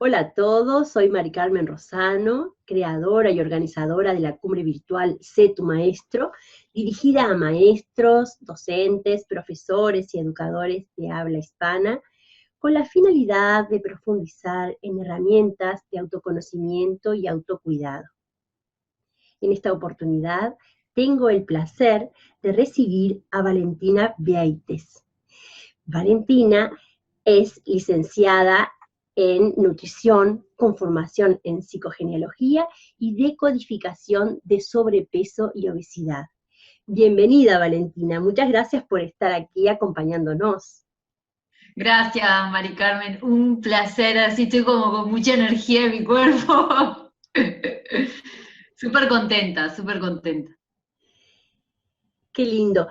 Hola a todos, soy Mari Carmen Rosano, creadora y organizadora de la cumbre virtual Sé tu Maestro, dirigida a maestros, docentes, profesores y educadores de habla hispana, con la finalidad de profundizar en herramientas de autoconocimiento y autocuidado. En esta oportunidad tengo el placer de recibir a Valentina Vieites. Valentina es licenciada en nutrición con formación en psicogenealogía y decodificación de sobrepeso y obesidad. Bienvenida, Valentina. Muchas gracias por estar aquí acompañándonos. Gracias, Mari Carmen. Un placer. Así estoy como con mucha energía en mi cuerpo. Súper contenta, súper contenta. Qué lindo.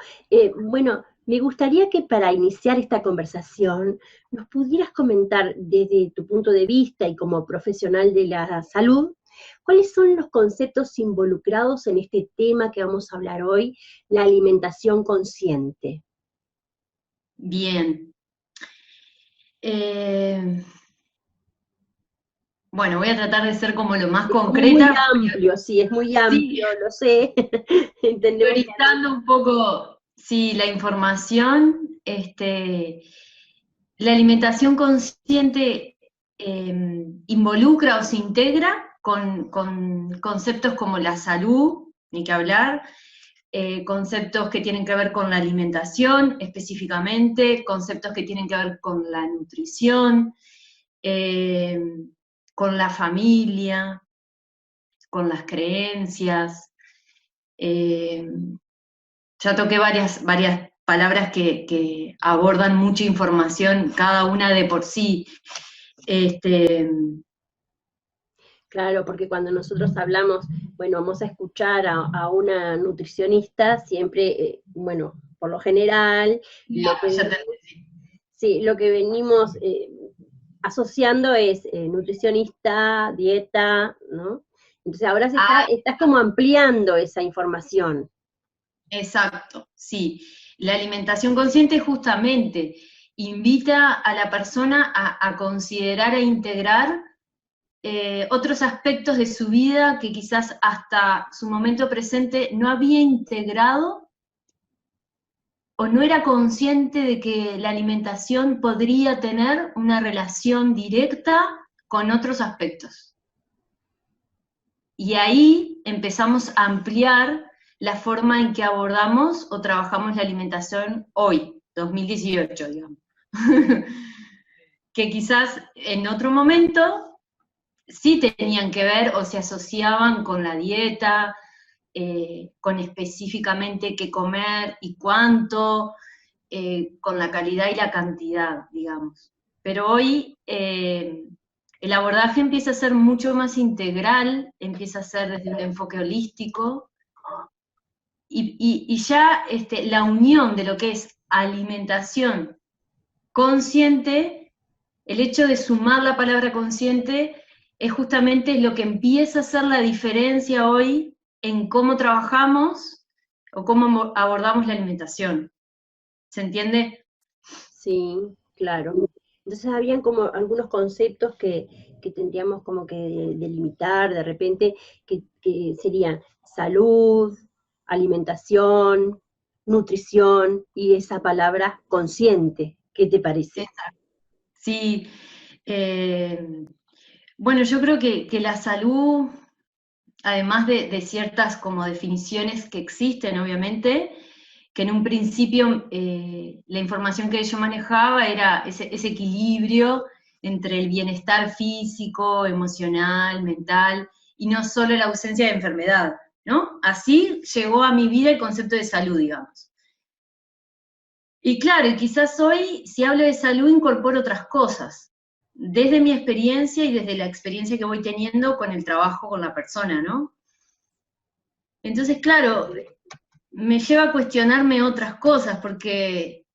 Bueno, me gustaría que para iniciar esta conversación nos pudieras comentar desde tu punto de vista y como profesional de la salud, ¿cuáles son los conceptos involucrados en este tema que vamos a hablar hoy, la alimentación consciente? Bien. Bueno, voy a tratar de ser como lo más Es como muy concreta. amplio, sí, es muy Sí, amplio, lo sé. Entendemos que priorizando un poco, sí, la información. La alimentación consciente involucra o se integra con conceptos como la salud, ni que hablar, conceptos que tienen que ver con la alimentación específicamente, conceptos que tienen que ver con la nutrición, eh, con la familia, con las creencias. eh, ya toqué varias palabras que abordan mucha información, cada una de por sí. Claro, porque cuando nosotros hablamos, bueno, vamos a escuchar a una nutricionista, siempre, bueno, por lo general, Ya te sí, lo que venimos asociando es nutricionista, dieta, ¿no? Entonces ahora estás como ampliando esa información. Exacto, sí. La alimentación consciente justamente invita a la persona a considerar e integrar otros aspectos de su vida que quizás hasta su momento presente no había integrado o no era consciente de que la alimentación podría tener una relación directa con otros aspectos. Y ahí empezamos a ampliar la forma en que abordamos o trabajamos la alimentación hoy, 2018, digamos. Que quizás en otro momento sí tenían que ver o se asociaban con la dieta, con específicamente qué comer y cuánto, con la calidad y la cantidad, digamos. Pero hoy el abordaje empieza a ser mucho más integral, empieza a ser desde un enfoque holístico, y ya la unión de lo que es alimentación consciente, el hecho de sumar la palabra consciente, es justamente lo que empieza a hacer la diferencia hoy en cómo trabajamos o cómo abordamos la alimentación. ¿Se entiende? Sí, claro. Entonces habían como algunos conceptos que tendríamos como que delimitar de repente, que serían salud, alimentación, nutrición y esa palabra consciente. ¿Qué te parece? Exacto. Sí. eh, bueno, yo creo que la salud, además de ciertas como definiciones que existen, obviamente, que en un principio la información que yo manejaba era ese equilibrio entre el bienestar físico, emocional, mental, y no solo la ausencia de enfermedad, ¿no? Así llegó a mi vida el concepto de salud, digamos. Y claro, y quizás hoy, si hablo de salud, incorporo otras cosas, desde mi experiencia y desde la experiencia que voy teniendo con el trabajo con la persona, ¿no? Entonces, claro, me lleva a cuestionarme otras cosas, porque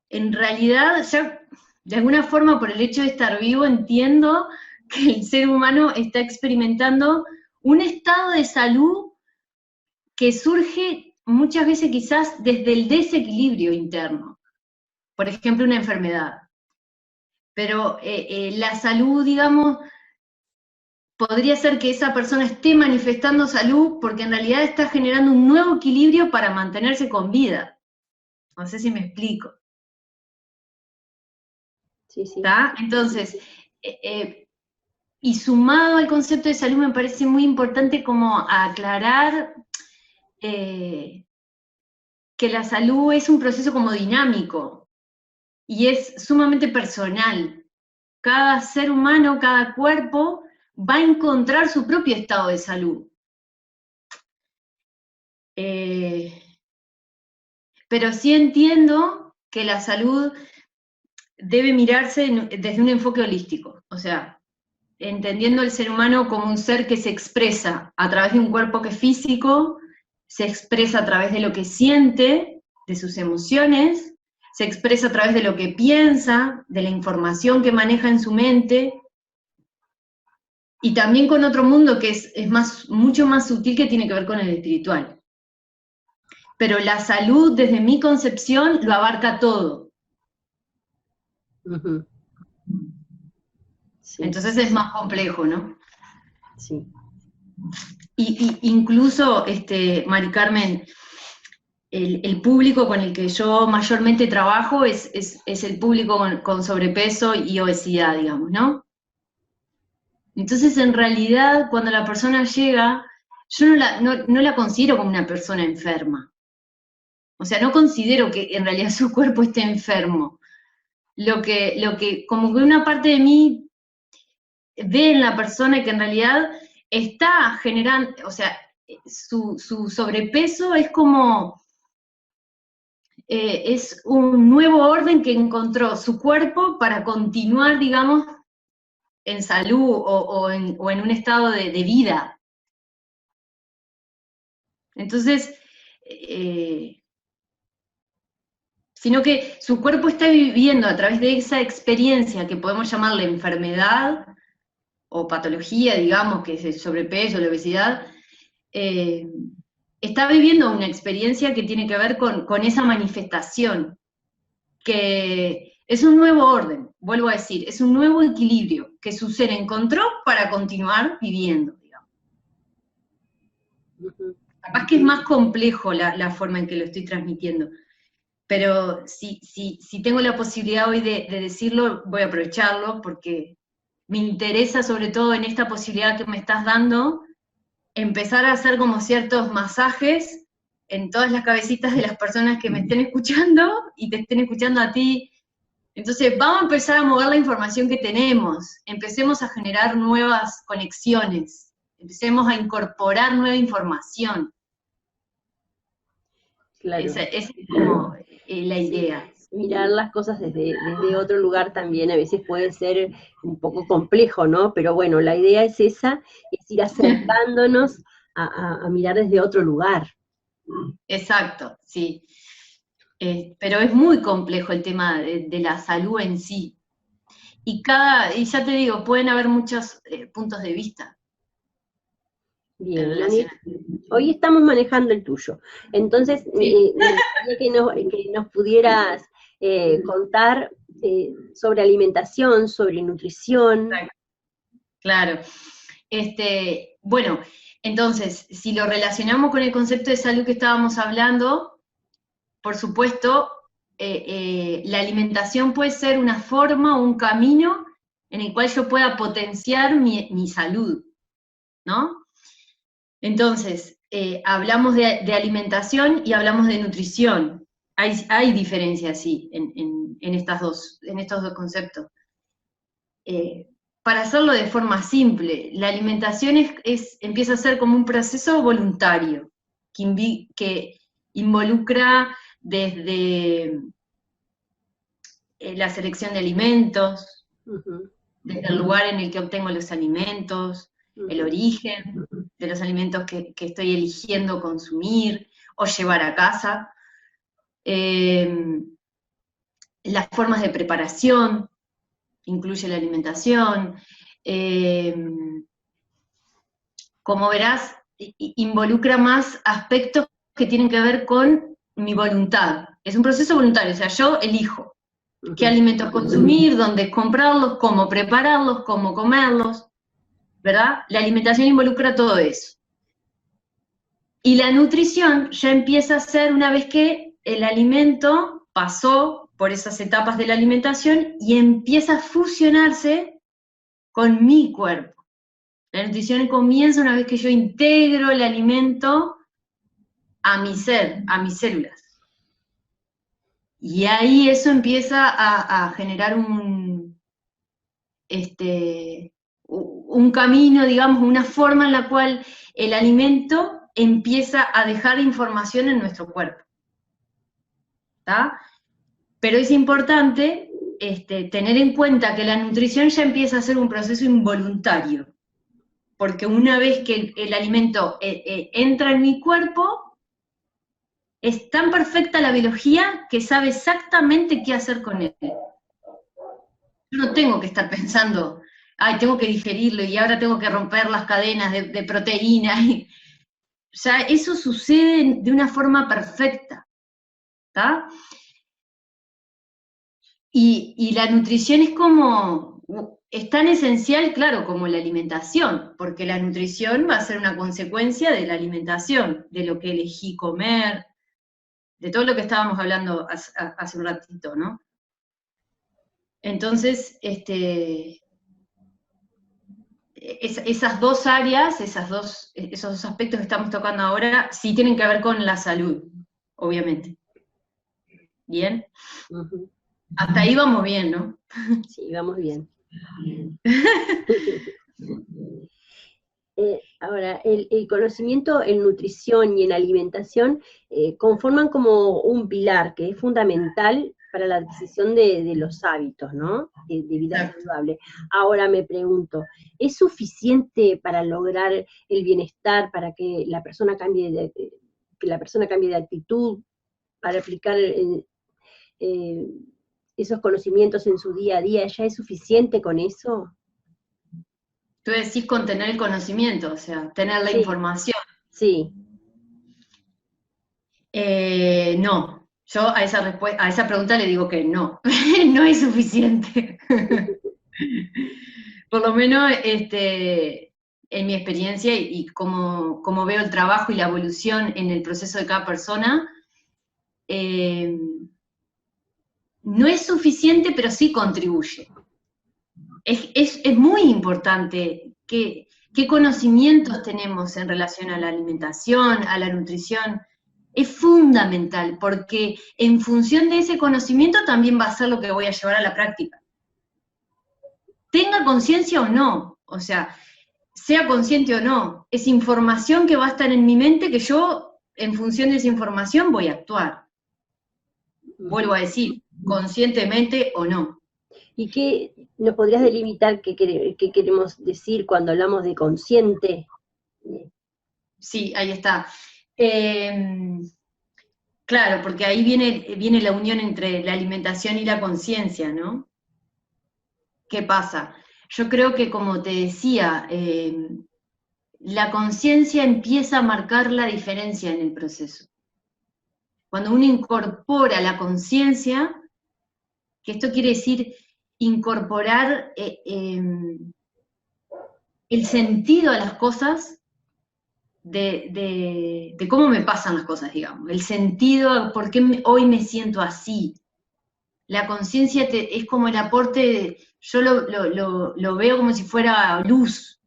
en realidad ya, de alguna forma, por el hecho de estar vivo, entiendo que el ser humano está experimentando un estado de salud que surge muchas veces quizás desde el desequilibrio interno. Por ejemplo, una enfermedad. Pero la salud, digamos, podría ser que esa persona esté manifestando salud porque en realidad está generando un nuevo equilibrio para mantenerse con vida. No sé si me explico. Sí, sí. ¿Está? Entonces, y sumado al concepto de salud me parece muy importante como aclarar que la salud es un proceso como dinámico y es sumamente personal. Cada ser humano, cada cuerpo va a encontrar su propio estado de salud. Pero sí entiendo que la salud debe mirarse desde un enfoque holístico, o sea, entendiendo al ser humano como un ser que se expresa a través de un cuerpo que es físico, se expresa a través de lo que siente, de sus emociones, se expresa a través de lo que piensa, de la información que maneja en su mente, y también con otro mundo que es mucho más sutil, que tiene que ver con el espiritual. Pero la salud, desde mi concepción, lo abarca todo. Uh-huh. Sí. Entonces es más complejo, ¿no? Sí. Y incluso, Mari Carmen, el público con el que yo mayormente trabajo es el público con sobrepeso y obesidad, digamos, ¿no? Entonces, en realidad, cuando la persona llega, yo no la considero como una persona enferma. O sea, no considero que en realidad su cuerpo esté enfermo. Lo que como que una parte de mí ve en la persona que en realidad está generando, o sea, su sobrepeso es como, es un nuevo orden que encontró su cuerpo para continuar, digamos, en salud o en un estado de vida. Entonces, sino que su cuerpo está viviendo a través de esa experiencia que podemos llamarle enfermedad o patología, digamos, que es el sobrepeso, la obesidad, está viviendo una experiencia que tiene que ver con esa manifestación, que es un nuevo orden, vuelvo a decir, es un nuevo equilibrio que su ser encontró para continuar viviendo, digamos. Capaz que es más complejo la forma en que lo estoy transmitiendo, pero si tengo la posibilidad hoy de decirlo, voy a aprovecharlo, porque me interesa, sobre todo en esta posibilidad que me estás dando, empezar a hacer como ciertos masajes en todas las cabecitas de las personas que me estén escuchando y te estén escuchando a ti. Entonces, vamos a empezar a mover la información que tenemos, empecemos a generar nuevas conexiones, empecemos a incorporar nueva información. Claro. Esa es como la idea. Sí, mirar las cosas desde otro lugar también a veces puede ser un poco complejo, ¿no? Pero bueno, la idea es esa, es ir acercándonos a mirar desde otro lugar. Exacto, sí. Pero es muy complejo el tema de la salud en sí. Y ya te digo, pueden haber muchos puntos de vista. Bien, Ani, hoy estamos manejando el tuyo. Entonces, sí. me gustaría que nos pudieras contar sobre alimentación, sobre nutrición. Claro. Bueno, entonces, si lo relacionamos con el concepto de salud que estábamos hablando, por supuesto, la alimentación puede ser una forma, un camino en el cual yo pueda potenciar mi salud, ¿no? Entonces, hablamos de alimentación y hablamos de nutrición. Hay diferencias, sí, en estos dos conceptos. Para hacerlo de forma simple, la alimentación empieza a ser como un proceso voluntario, que involucra desde la selección de alimentos, desde el lugar en el que obtengo los alimentos, el origen de los alimentos que estoy eligiendo consumir o llevar a casa, las formas de preparación, incluye la alimentación. Como verás, involucra más aspectos que tienen que ver con mi voluntad. Es un proceso voluntario, o sea, yo elijo qué alimentos consumir, dónde comprarlos, cómo prepararlos, cómo comerlos. ¿verdad? La alimentación involucra todo eso. Y la nutrición ya empieza a ser una vez que el alimento pasó por esas etapas de la alimentación y empieza a fusionarse con mi cuerpo. La nutrición comienza una vez que yo integro el alimento a mi ser, a mis células. Y ahí eso empieza a generar un camino, digamos, una forma en la cual el alimento empieza a dejar información en nuestro cuerpo. ¿Está? Pero es importante tener en cuenta que la nutrición ya empieza a ser un proceso involuntario, porque una vez que el alimento entra en mi cuerpo, es tan perfecta la biología que sabe exactamente qué hacer con él. Yo no tengo que estar pensando, ay, tengo que digerirlo y ahora tengo que romper las cadenas de proteínas. O sea, eso sucede de una forma perfecta, ¿está? Y la nutrición es tan esencial, claro, como la alimentación, porque la nutrición va a ser una consecuencia de la alimentación, de lo que elegí comer, de todo lo que estábamos hablando hace un ratito, ¿no? Entonces, esas dos áreas, esos dos aspectos que estamos tocando ahora, sí tienen que ver con la salud, obviamente. ¿Bien? Ujú. Hasta ahí vamos bien, ¿no? Sí, vamos bien. Ahora, el conocimiento en nutrición y en alimentación conforman como un pilar que es fundamental para la adquisición de los hábitos, ¿no? De vida saludable. Ahora me pregunto, ¿es suficiente para lograr el bienestar, para que la persona cambie de actitud, para aplicar esos conocimientos en su día a día? ¿Ya es suficiente con eso? Tú decís con tener el conocimiento, o sea, tener la información. Sí. No, yo a esa pregunta le digo que no, no es suficiente. Por lo menos en mi experiencia y como veo el trabajo y la evolución en el proceso de cada persona, no es suficiente, pero sí contribuye. Es muy importante qué conocimientos tenemos en relación a la alimentación, a la nutrición. Es fundamental, porque en función de ese conocimiento también va a ser lo que voy a llevar a la práctica. Tenga conciencia o no, o sea, sea consciente o no, es información que va a estar en mi mente que yo, en función de esa información, voy a actuar. Vuelvo a decir, conscientemente o no. ¿Y qué nos podrías delimitar qué queremos decir cuando hablamos de consciente? Sí, ahí está. Claro, porque ahí viene la unión entre la alimentación y la conciencia, ¿no? ¿Qué pasa? Yo creo que, como te decía, la conciencia empieza a marcar la diferencia en el proceso. Cuando uno incorpora la conciencia, que esto quiere decir incorporar el sentido a las cosas, de cómo me pasan las cosas, digamos, el sentido, por qué hoy me siento así. La conciencia es como el aporte, yo lo veo como si fuera luz,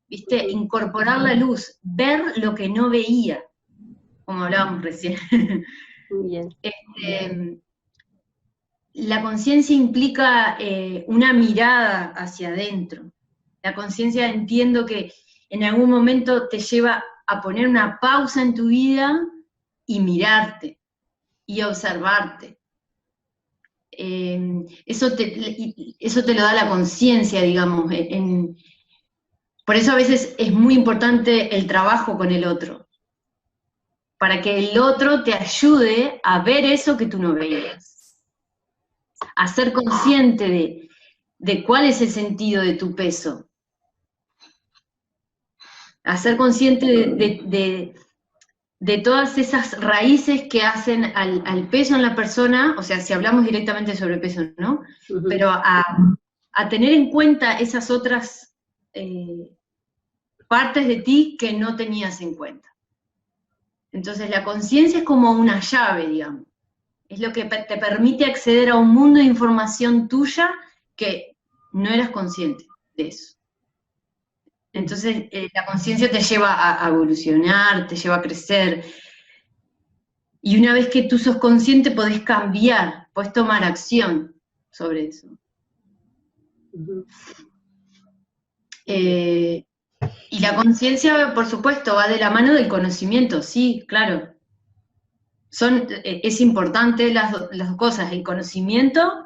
¿viste? Incorporar la luz, ver lo que no veía, como hablábamos recién. Muy bien. La conciencia implica una mirada hacia adentro. La conciencia, entiendo que en algún momento te lleva a poner una pausa en tu vida y mirarte y observarte. Eso te lo da la conciencia, digamos. Por eso a veces es muy importante el trabajo con el otro, para que el otro te ayude a ver eso que tú no veías, a ser consciente de cuál es el sentido de tu peso, a ser consciente de todas esas raíces que hacen al peso en la persona, o sea, si hablamos directamente sobre peso, ¿no? Uh-huh. Pero a tener en cuenta esas otras partes de ti que no tenías en cuenta. Entonces la conciencia es como una llave, digamos. Es lo que te permite acceder a un mundo de información tuya que no eras consciente de eso. Entonces la conciencia te lleva a evolucionar, te lleva a crecer. Y una vez que tú sos consciente podés cambiar, podés tomar acción sobre eso. Y la conciencia, por supuesto, va de la mano del conocimiento, sí, claro. Es importante las dos cosas, el conocimiento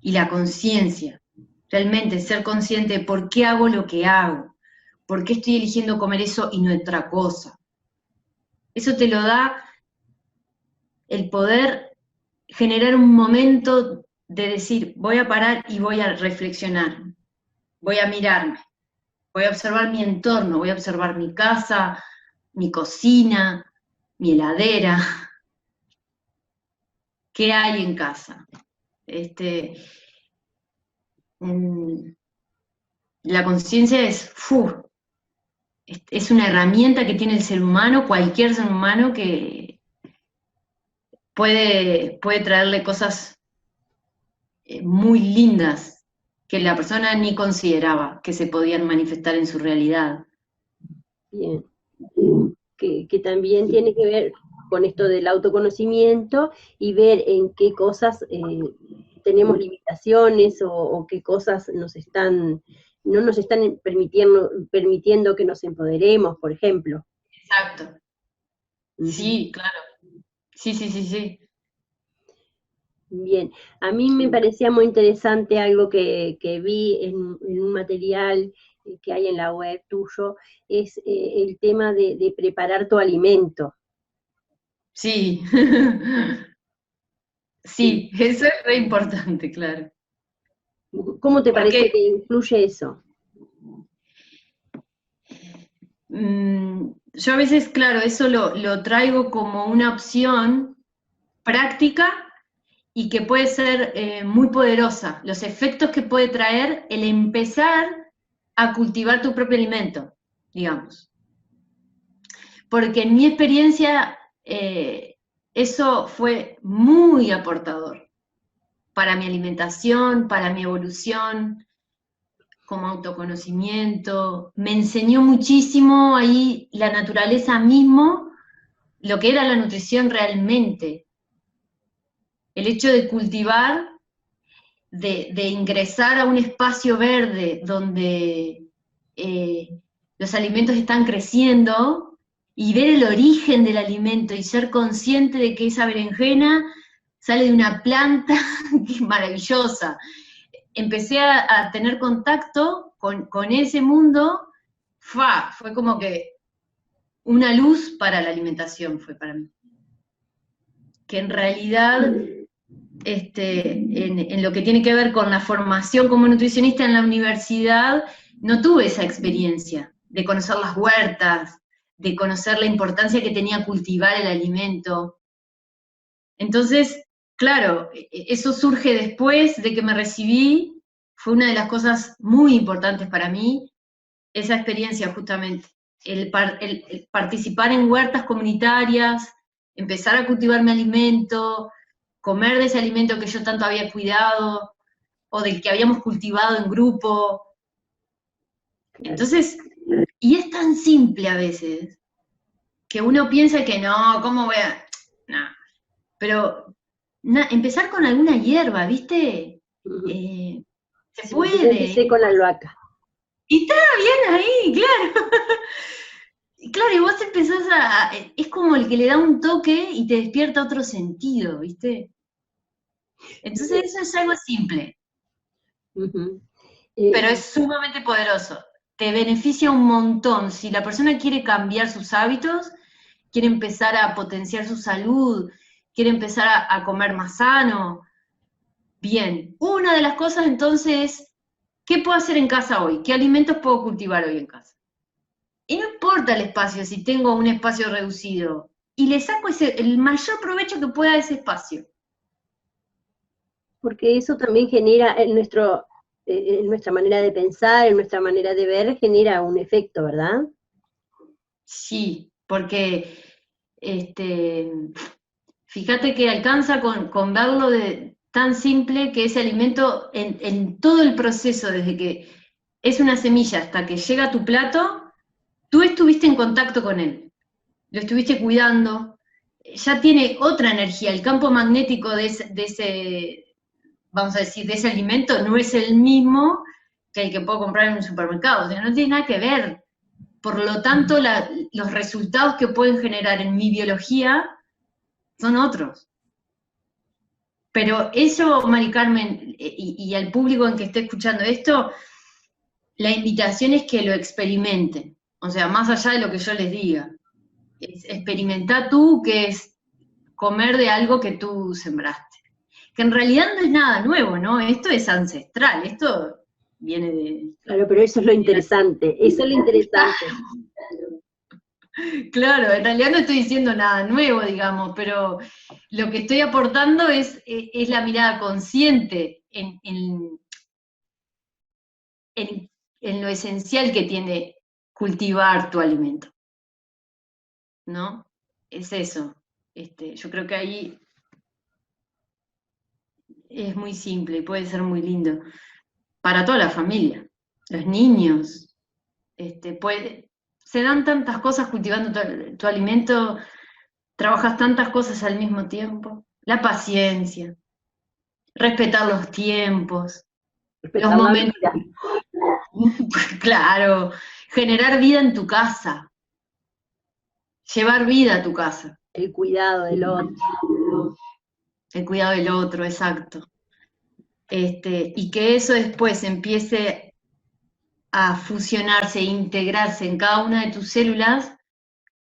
y la conciencia. Realmente ser consciente de por qué hago lo que hago, por qué estoy eligiendo comer eso y no otra cosa. Eso te lo da el poder generar un momento de decir, voy a parar y voy a reflexionar, voy a mirarme, voy a observar mi entorno, voy a observar mi casa, mi cocina, mi heladera. ¿Qué hay en casa? La conciencia es una herramienta que tiene el ser humano, cualquier ser humano, que puede traerle cosas muy lindas que la persona ni consideraba que se podían manifestar en su realidad. Bien. Que también tiene que ver con esto del autoconocimiento y ver en qué cosas tenemos limitaciones o qué cosas no nos están permitiendo que nos empoderemos, por ejemplo. Exacto. Sí, claro. Sí. Bien, a mí me parecía muy interesante algo que vi en un material que hay en la web tuyo, es el tema de preparar tu alimento. Sí. Sí, eso es re importante, claro. ¿Cómo te parece que influye eso? Yo a veces, claro, eso lo traigo como una opción práctica y que puede ser muy poderosa. Los efectos que puede traer el empezar a cultivar tu propio alimento, digamos. Porque en mi experiencia eso fue muy aportador para mi alimentación, para mi evolución, como autoconocimiento. Me enseñó muchísimo ahí la naturaleza mismo, lo que era la nutrición realmente. El hecho de cultivar, de ingresar a un espacio verde donde los alimentos están creciendo y ver el origen del alimento y ser consciente de que esa berenjena sale de una planta que es maravillosa. Empecé a tener contacto con ese mundo, fue como que una luz para la alimentación fue para mí. Que en realidad, en lo que tiene que ver con la formación como nutricionista en la universidad, no tuve esa experiencia de conocer las huertas, de conocer la importancia que tenía cultivar el alimento. Entonces, claro, eso surge después de que me recibí, fue una de las cosas muy importantes para mí, esa experiencia justamente, el participar en huertas comunitarias, empezar a cultivar mi alimento, comer de ese alimento que yo tanto había cuidado, o del que habíamos cultivado en grupo. Entonces, y es tan simple a veces, que uno piensa que no, ¿cómo voy a...? No. Pero empezar con alguna hierba, ¿viste? Se puede. Empecé con la albahaca. Y está bien ahí, claro. Claro, y vos empezás es como el que le da un toque y te despierta otro sentido, ¿viste? Entonces eso es algo simple, pero es sumamente poderoso. Te beneficia un montón. Si la persona quiere cambiar sus hábitos, quiere empezar a potenciar su salud, quiere empezar a comer más sano, bien. Una de las cosas entonces es, ¿qué puedo hacer en casa hoy? ¿Qué alimentos puedo cultivar hoy en casa? Y no importa el espacio, si tengo un espacio reducido, y le saco el mayor provecho que pueda de ese espacio. Porque eso también genera en nuestra manera de pensar, en nuestra manera de ver, genera un efecto, ¿verdad? Sí, porque fíjate que alcanza con verlo de tan simple que ese alimento en todo el proceso, desde que es una semilla hasta que llega a tu plato, tú estuviste en contacto con él, lo estuviste cuidando, ya tiene otra energía, el campo magnético de ese, vamos a decir, de ese alimento no es el mismo que el que puedo comprar en un supermercado, o sea, no tiene nada que ver. Por lo tanto, los resultados que pueden generar en mi biología son otros. Pero eso, Mari Carmen, y al público en que esté escuchando esto, la invitación es que lo experimenten. O sea, más allá de lo que yo les diga. Experimenta tú, que es comer de algo que tú sembraste. Que en realidad no es nada nuevo, ¿no? Esto es ancestral, esto viene de... Claro, pero eso es lo interesante, eso es lo interesante. Claro, en realidad no estoy diciendo nada nuevo, digamos, pero lo que estoy aportando es la mirada consciente en lo esencial que tiene cultivar tu alimento, ¿no? Es eso. Yo creo que ahí es muy simple y puede ser muy lindo para toda la familia, los niños, se dan tantas cosas cultivando tu alimento, trabajas tantas cosas al mismo tiempo, la paciencia, respetar los tiempos, los Respetar la momentos, vida, claro, generar vida en tu casa, llevar vida a tu casa. el cuidado del otro. El cuidado del otro, exacto. Y que eso después empiece a fusionarse e integrarse en cada una de tus células,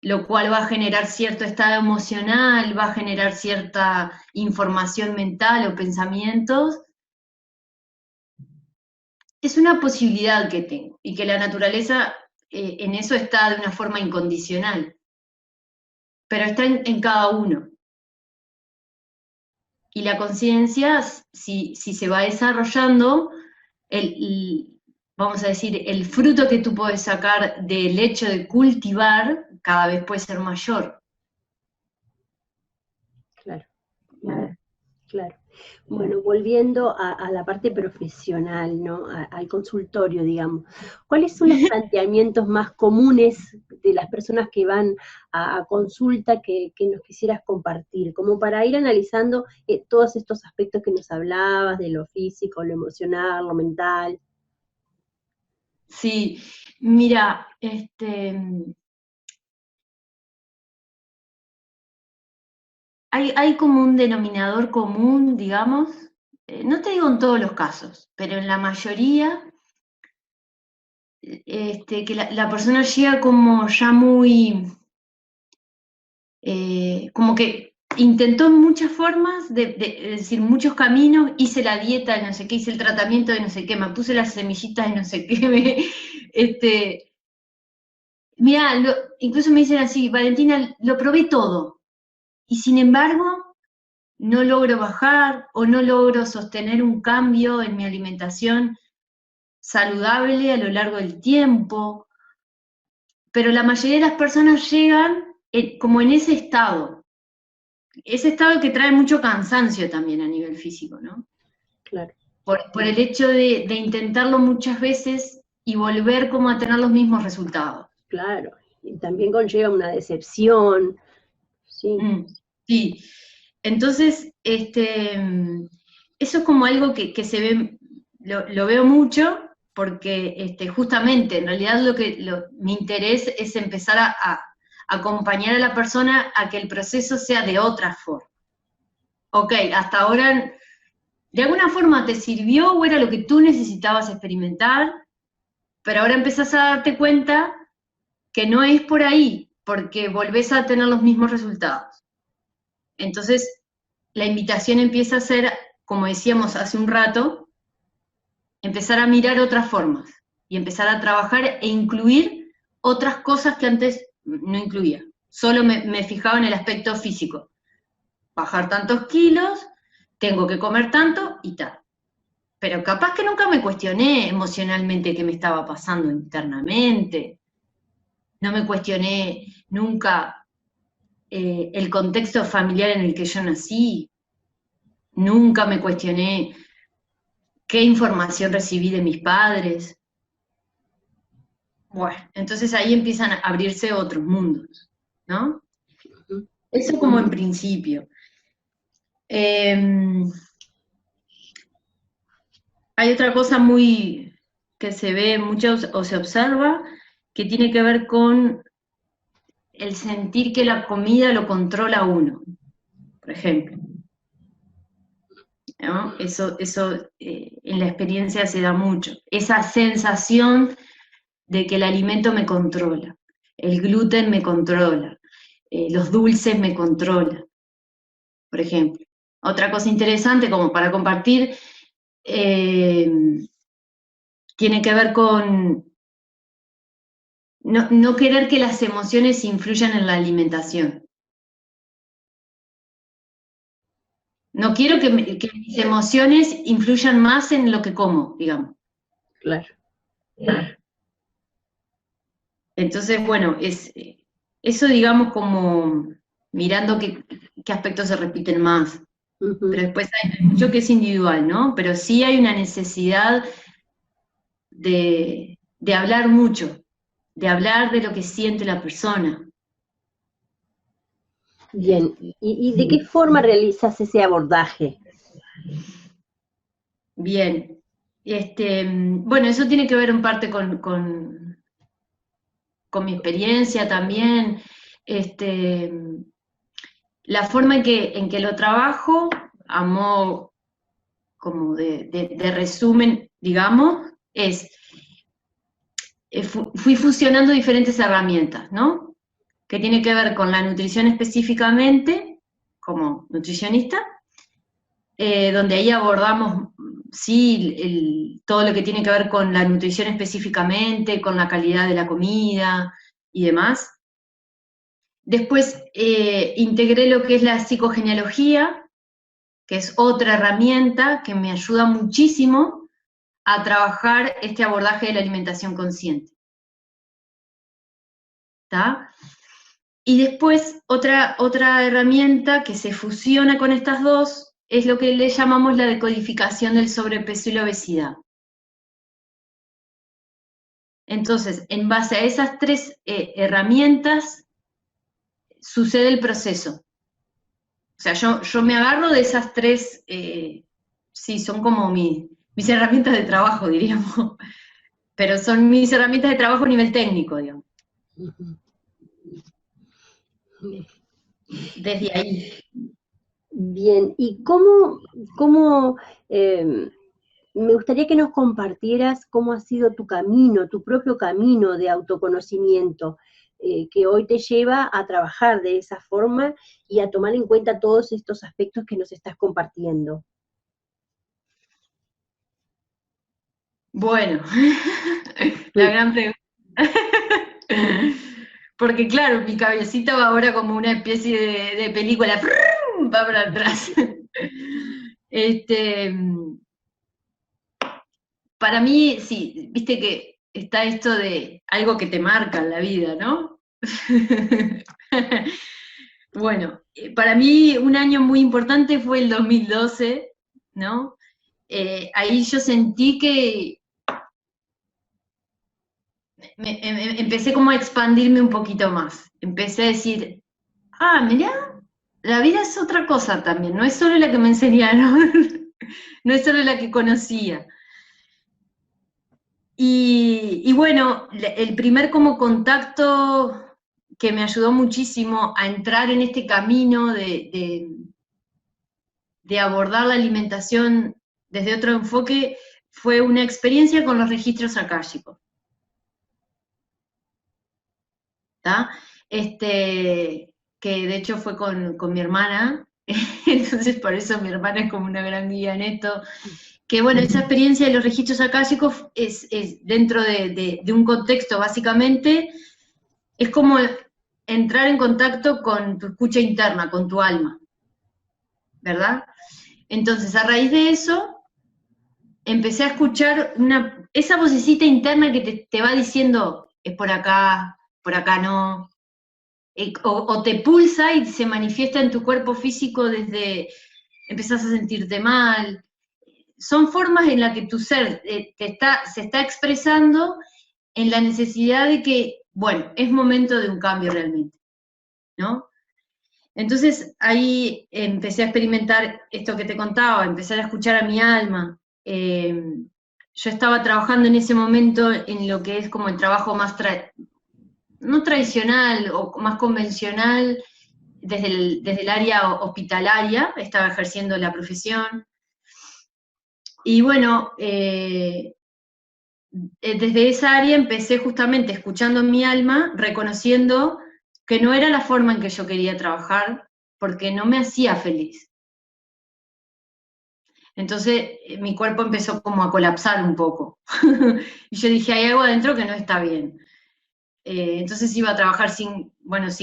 lo cual va a generar cierto estado emocional, va a generar cierta información mental o pensamientos. Es una posibilidad que tengo y que la naturaleza en eso está de una forma incondicional, pero está en cada uno. Y la conciencia, si se va desarrollando, vamos a decir, el fruto que tú puedes sacar del hecho de cultivar cada vez puede ser mayor. Claro, claro. Bueno, volviendo a la parte profesional, ¿no? Al consultorio, digamos. ¿Cuáles son los planteamientos más comunes de las personas que van a consulta que nos quisieras compartir? Como para ir analizando todos estos aspectos que nos hablabas, de lo físico, lo emocional, lo mental. Sí, mira, hay como un denominador común, digamos, no te digo en todos los casos, pero en la mayoría, que la persona llega como ya muy, como que intentó muchas formas, es decir, muchos caminos, hice la dieta de no sé qué, hice el tratamiento de no sé qué, me puse las semillitas de no sé qué, mira, incluso me dicen así, Valentina, lo probé todo, y sin embargo, no logro bajar o no logro sostener un cambio en mi alimentación saludable a lo largo del tiempo, pero la mayoría de las personas llegan como en ese estado que trae mucho cansancio también a nivel físico, ¿no? Claro. Por el hecho de intentarlo muchas veces y volver como a tener los mismos resultados. Claro, y también conlleva una decepción, sí. Sí, entonces, eso es como algo que se ve, lo veo mucho, porque justamente, en realidad mi interés es empezar a acompañar a la persona a que el proceso sea de otra forma. Ok, hasta ahora, de alguna forma te sirvió o era lo que tú necesitabas experimentar, pero ahora empezás a darte cuenta que no es por ahí, porque volvés a tener los mismos resultados. Entonces, la invitación empieza a ser, como decíamos hace un rato, empezar a mirar otras formas y empezar a trabajar e incluir otras cosas que antes no incluía. Solo me fijaba en el aspecto físico. Bajar tantos kilos, tengo que comer tanto y tal. Pero capaz que nunca me cuestioné emocionalmente qué me estaba pasando internamente. no me cuestioné nunca el contexto familiar en el que yo nací, nunca me cuestioné qué información recibí de mis padres. Bueno, entonces ahí empiezan a abrirse otros mundos, ¿no? Eso como en principio. Hay otra cosa muy que se ve mucho o se observa, que tiene que ver con el sentir que la comida lo controla uno, por ejemplo. ¿No? Eso en la experiencia se da mucho. Esa sensación de que el alimento me controla, el gluten me controla, los dulces me controlan, por ejemplo. Otra cosa interesante como para compartir tiene que ver con no querer que las emociones influyan en la alimentación. No quiero que mis emociones influyan más en lo que como, digamos. Claro. Entonces, bueno, eso digamos como mirando qué aspectos se repiten más. Pero después hay mucho que es individual, ¿no? Pero sí hay una necesidad de hablar mucho, de hablar de lo que siente la persona. Bien, ¿y de qué forma realizas ese abordaje? Bien, bueno, eso tiene que ver en parte con mi experiencia también, la forma en que lo trabajo, a modo como de resumen, digamos, es, fui fusionando diferentes herramientas, ¿no? Que tiene que ver con la nutrición específicamente, como nutricionista, donde ahí abordamos, sí, todo lo que tiene que ver con la nutrición específicamente, con la calidad de la comida y demás. Después integré lo que es la psicogenealogía, que es otra herramienta que me ayuda muchísimo a trabajar este abordaje de la alimentación consciente. ¿Está? Y después otra herramienta que se fusiona con estas dos es lo que le llamamos la decodificación del sobrepeso y la obesidad. Entonces, en base a esas tres herramientas, sucede el proceso. O sea, yo me agarro de esas tres, sí, son como mis herramientas de trabajo, diríamos, pero son mis herramientas de trabajo a nivel técnico, digamos. Desde ahí. Bien, ¿y cómo me gustaría que nos compartieras cómo ha sido tu camino, tu propio camino de autoconocimiento, que hoy te lleva a trabajar de esa forma y a tomar en cuenta todos estos aspectos que nos estás compartiendo? Bueno, la gran pregunta. Porque claro, mi cabecita va ahora como una especie de película, va para atrás. Para mí, sí, viste que está esto de algo que te marca en la vida, ¿no? Bueno, para mí un año muy importante fue el 2012, ¿no? Ahí yo sentí que empecé como a expandirme un poquito más. Empecé a decir, mirá, la vida es otra cosa también, no es solo la que me enseñaron, no es solo la que conocía. Y bueno, el primer como contacto que me ayudó muchísimo a entrar en este camino de abordar la alimentación desde otro enfoque fue una experiencia con los registros akáshicos. ¿Está? Que de hecho fue con mi hermana, entonces por eso mi hermana es como una gran guía en esto, que bueno, esa experiencia de los registros akáshicos es dentro de un contexto básicamente, es como entrar en contacto con tu escucha interna, con tu alma, ¿verdad? Entonces a raíz de eso, empecé a escuchar esa vocecita interna que te va diciendo, es por acá, por acá no. O te pulsa y se manifiesta en tu cuerpo físico desde, empezás a sentirte mal. Son formas en las que tu ser se está expresando en la necesidad de que, bueno, es momento de un cambio realmente, ¿no? Entonces ahí empecé a experimentar esto que te contaba, empezar a escuchar a mi alma. Yo estaba trabajando en ese momento en lo que es como el trabajo más, no tradicional o más convencional, desde el área hospitalaria, estaba ejerciendo la profesión. Y bueno, desde esa área empecé justamente escuchando mi alma, reconociendo que no era la forma en que yo quería trabajar, porque no me hacía feliz. Entonces mi cuerpo empezó como a colapsar un poco. Y yo dije, hay algo adentro que no está bien. Entonces iba a trabajar sin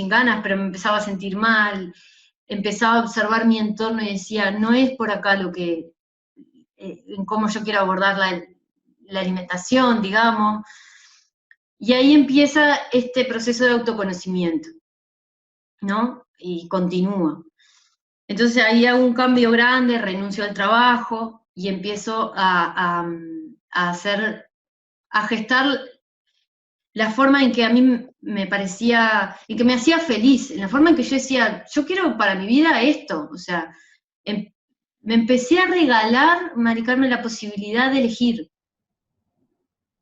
ganas, pero me empezaba a sentir mal. Empezaba a observar mi entorno y decía, no es por acá lo que, en cómo yo quiero abordar la alimentación, digamos. Y ahí empieza este proceso de autoconocimiento, ¿no? Y continúa. Entonces ahí hago un cambio grande, renuncio al trabajo y empiezo a gestar la forma en que a mí me parecía, y que me hacía feliz, en la forma en que yo decía, yo quiero para mi vida esto, o sea, me empecé a regalar, Mari Carmen, la posibilidad de elegir.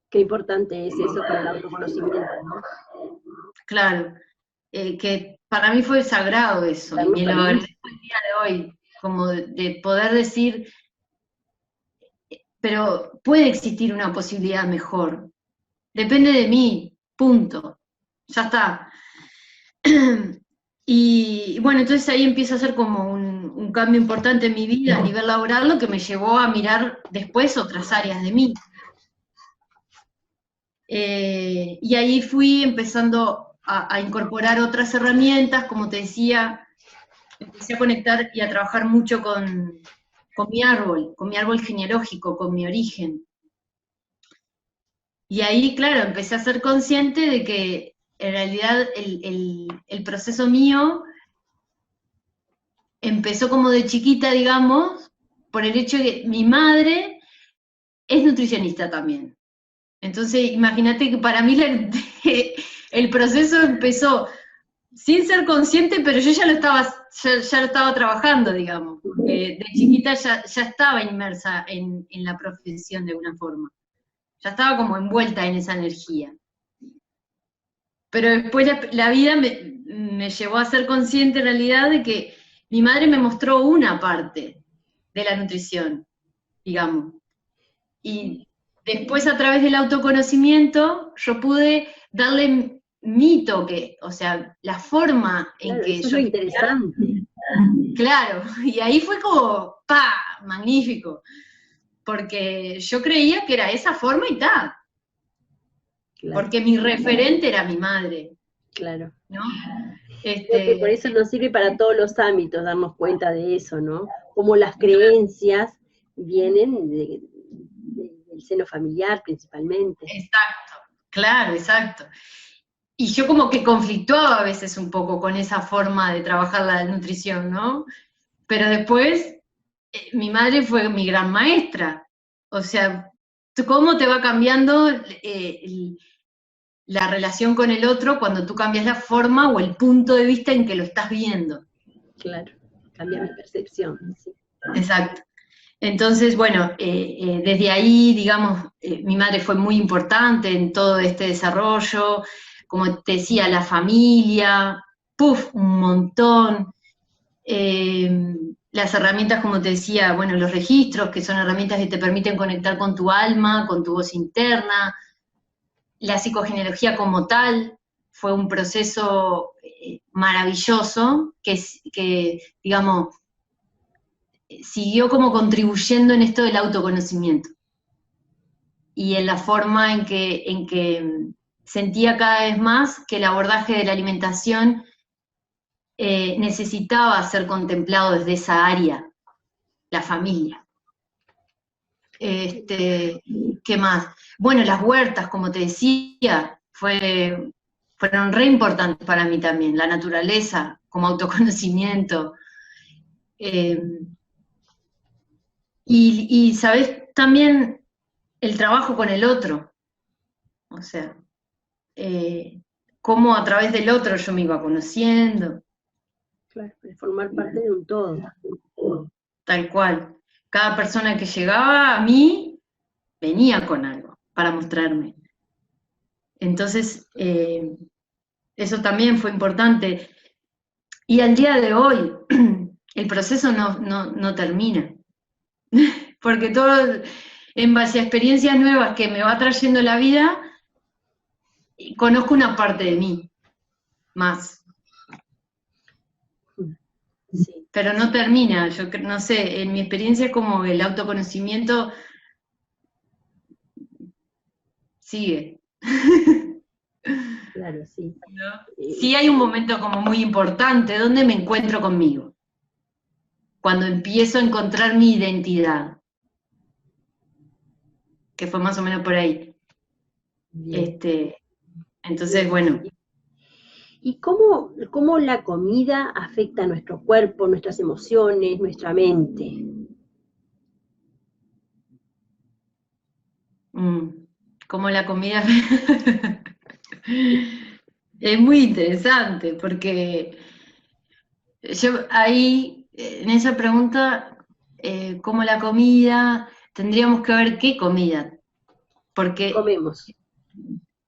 Qué importante es eso para el autoconocimiento, ¿no? Claro, que para mí fue sagrado eso, y lo agradezco el día de hoy, como de poder decir, pero puede existir una posibilidad mejor, depende de mí, punto, ya está. Y bueno, entonces ahí empieza a ser como un cambio importante en mi vida a nivel laboral, lo que me llevó a mirar después otras áreas de mí. Y ahí fui empezando a incorporar otras herramientas, como te decía, empecé a conectar y a trabajar mucho con mi árbol genealógico, con mi origen. Y ahí, claro, empecé a ser consciente de que en realidad el proceso mío empezó como de chiquita, digamos, por el hecho de que mi madre es nutricionista también. Entonces, imagínate que para mí el proceso empezó sin ser consciente, pero yo ya lo estaba trabajando, digamos. De chiquita ya estaba inmersa en la profesión de alguna forma. Ya estaba como envuelta en esa energía. Pero después la vida me llevó a ser consciente en realidad de que mi madre me mostró una parte de la nutrición, digamos. Y después a través del autoconocimiento yo pude darle mi toque, o sea, la forma en que eso es yo... lo interesante. Claro, y ahí fue como, ¡pa! Magnífico. Porque yo creía que era esa forma y tal. Claro. Porque mi referente era mi madre. Claro. ¿No? Creo que por eso nos sirve para todos los ámbitos darnos cuenta de eso, ¿no? Como las creencias vienen del seno familiar principalmente. Exacto, claro, exacto. Y yo como que conflictuaba a veces un poco con esa forma de trabajar la nutrición, ¿no? Pero después mi madre fue mi gran maestra. O sea, ¿cómo te va cambiando la relación con el otro cuando tú cambias la forma o el punto de vista en que lo estás viendo? Claro, cambia mi percepción. Sí. Exacto. Entonces, bueno, desde ahí, digamos, mi madre fue muy importante en todo este desarrollo, como te decía, la familia, un montón. Las herramientas, como te decía, bueno, los registros, que son herramientas que te permiten conectar con tu alma, con tu voz interna. La psicogenealogía como tal fue un proceso maravilloso que, digamos, siguió como contribuyendo en esto del autoconocimiento y en la forma en que sentía cada vez más que el abordaje de la alimentación necesitaba ser contemplado desde esa área, la familia. ¿Qué más? Bueno, las huertas, como te decía, fue fueron re importantes para mí también, la naturaleza como autoconocimiento. Eh, y, ¿sabes? También el trabajo con el otro, o sea, cómo a través del otro yo me iba conociendo. Claro, de formar parte de un todo. Tal cual. Cada persona que llegaba a mí venía con algo para mostrarme. Entonces, eso también fue importante. Y al día de hoy, el proceso no termina. Porque todo, en base a experiencias nuevas que me va trayendo la vida, conozco una parte de mí más. Sí. Pero no termina, yo no sé, en mi experiencia es como el autoconocimiento sigue. Claro, sí. Sí hay un momento como muy importante donde me encuentro conmigo, cuando empiezo a encontrar mi identidad, que fue más o menos por ahí. Bien. Entonces, bueno. ¿Y cómo la comida afecta a nuestro cuerpo, nuestras emociones, nuestra mente? Como la comida es muy interesante, porque yo ahí, en esa pregunta, como la comida, tendríamos que ver qué comida, porque, Comemos.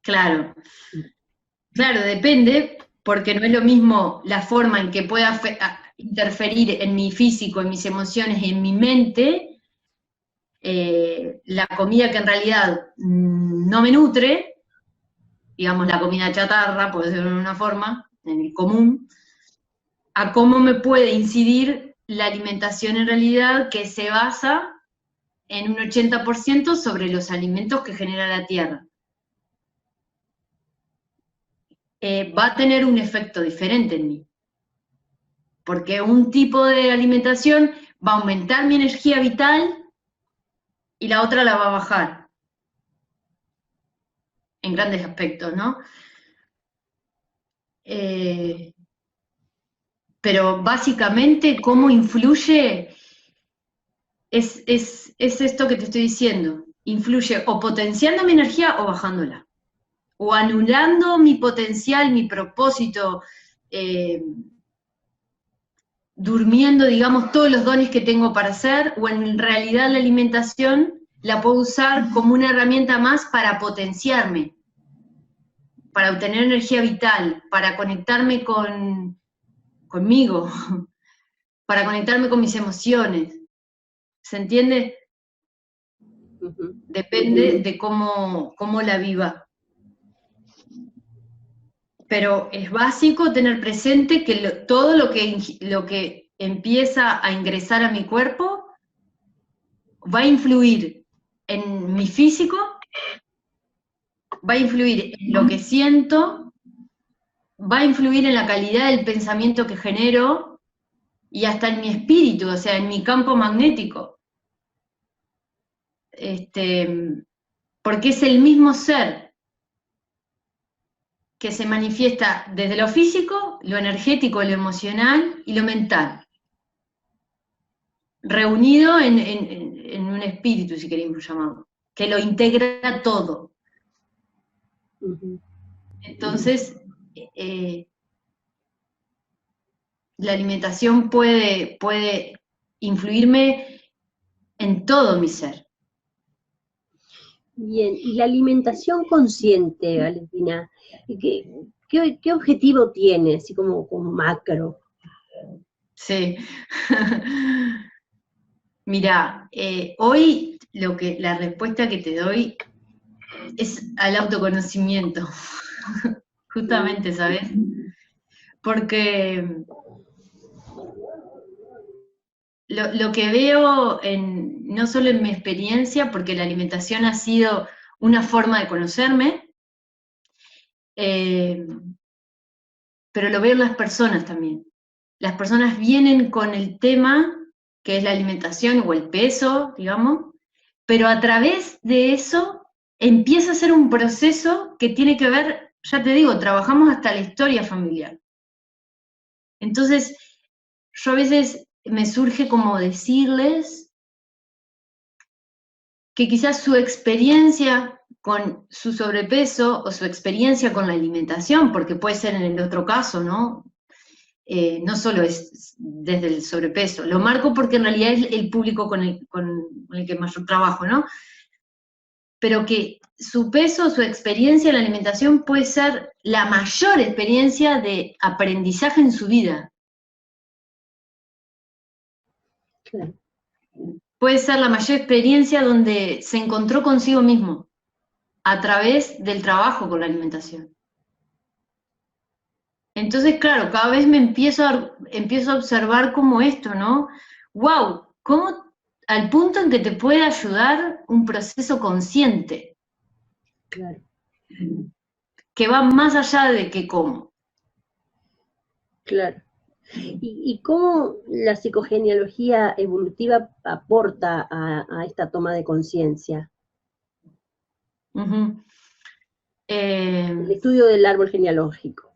claro, depende, porque no es lo mismo la forma en que pueda interferir en mi físico, en mis emociones, en mi mente, la comida que en realidad no me nutre, digamos la comida chatarra, por decirlo de una forma, en el común, a cómo me puede incidir la alimentación en realidad que se basa en un 80% sobre los alimentos que genera la tierra. Va a tener un efecto diferente en mí, porque un tipo de alimentación va a aumentar mi energía vital y la otra la va a bajar, en grandes aspectos, ¿no? Pero básicamente, ¿cómo influye? Es esto que te estoy diciendo. Influye o potenciando mi energía o bajándola. O anulando mi potencial, mi propósito, durmiendo, digamos, todos los dones que tengo para hacer, o en realidad la alimentación la puedo usar como una herramienta más para potenciarme, para obtener energía vital, para conectarme conmigo, para conectarme con mis emociones. ¿Se entiende? Depende de cómo la viva. Pero es básico tener presente que todo lo que empieza a ingresar a mi cuerpo va a influir en mi físico, va a influir en lo que siento, va a influir en la calidad del pensamiento que genero y hasta en mi espíritu, o sea, en mi campo magnético. Porque es el mismo ser que se manifiesta desde lo físico, lo energético, lo emocional y lo mental, reunido en un espíritu, si queremos llamarlo, que lo integra todo. Entonces, la alimentación puede influirme en todo mi ser. Bien, y la alimentación consciente, Valentina, ¿qué objetivo tiene, así como macro? Sí. Mira, hoy la respuesta que te doy es al autoconocimiento, justamente, ¿sabes? Porque lo que veo no solo en mi experiencia, porque la alimentación ha sido una forma de conocerme, pero lo veo en las personas también. Las personas vienen con el tema, que es la alimentación o el peso, digamos, pero a través de eso empieza a ser un proceso que tiene que ver ya te digo, trabajamos hasta la historia familiar. Entonces, yo a veces me surge como decirles que quizás su experiencia con su sobrepeso o su experiencia con la alimentación, porque puede ser en el otro caso, ¿no? No solo es desde el sobrepeso, lo marco porque en realidad es el público con el que mayor trabajo, ¿no? Pero que su peso, su experiencia en la alimentación puede ser la mayor experiencia de aprendizaje en su vida. Claro. Puede ser la mayor experiencia donde se encontró consigo mismo a través del trabajo con la alimentación. Entonces, claro, cada vez me empiezo a observar como esto, ¿no? ¡Wow! ¿Cómo al punto en que te puede ayudar un proceso consciente? Claro. Que va más allá de qué como. Claro. ¿Y cómo la psicogenealogía evolutiva aporta a esta toma de conciencia? Uh-huh. El estudio del árbol genealógico.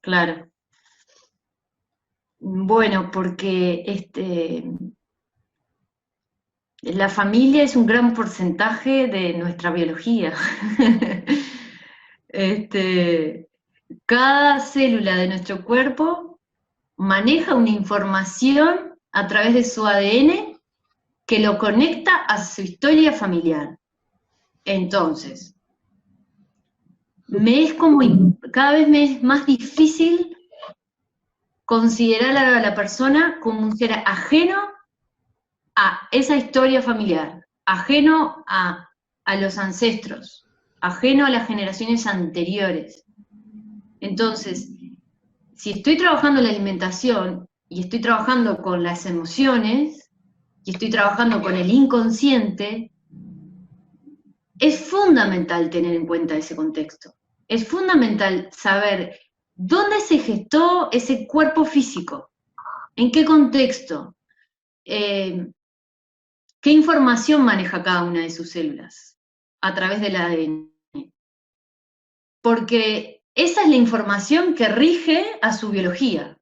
Claro. Bueno, porque la familia es un gran porcentaje de nuestra biología. Cada célula de nuestro cuerpo maneja una información a través de su ADN que lo conecta a su historia familiar. Entonces, cada vez me es más difícil considerar a la persona como un ser ajeno a esa historia familiar, ajeno a los ancestros, ajeno a las generaciones anteriores. Entonces, si estoy trabajando la alimentación y estoy trabajando con las emociones y estoy trabajando con el inconsciente, es fundamental tener en cuenta ese contexto. Es fundamental saber dónde se gestó ese cuerpo físico, en qué contexto, qué información maneja cada una de sus células a través del ADN. Porque esa es la información que rige a su biología.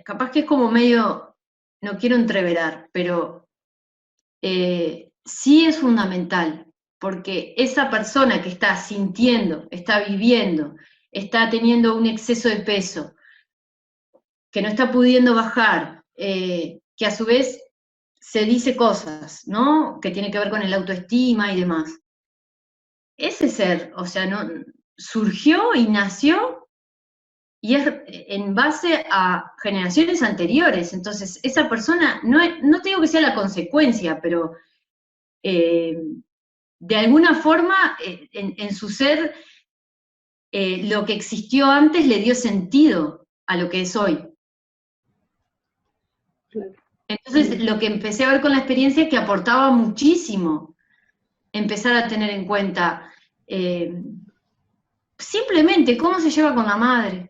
Capaz que es como medio, no quiero entreverar, pero sí es fundamental, porque esa persona que está sintiendo, está viviendo, está teniendo un exceso de peso, que no está pudiendo bajar, que a su vez se dice cosas, ¿no? Que tiene que ver con el autoestima y demás. Ese ser, o sea, no, surgió y nació y es en base a generaciones anteriores. Entonces, esa persona, no te digo que sea la consecuencia, pero de alguna forma en su ser lo que existió antes le dio sentido a lo que es hoy. Entonces, lo que empecé a ver con la experiencia es que aportaba muchísimo empezar a tener en cuenta simplemente cómo se lleva con la madre.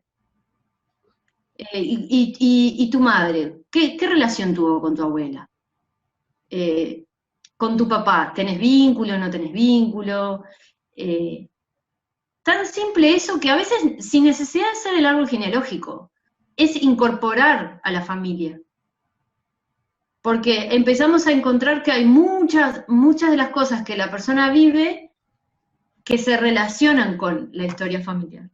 Y tu madre, ¿qué relación tuvo con tu abuela? Con tu papá, ¿tenés vínculo, no tenés vínculo? Tan simple eso que a veces, sin necesidad de ser el árbol genealógico, es incorporar a la familia. Porque empezamos a encontrar que hay muchas de las cosas que la persona vive que se relacionan con la historia familiar.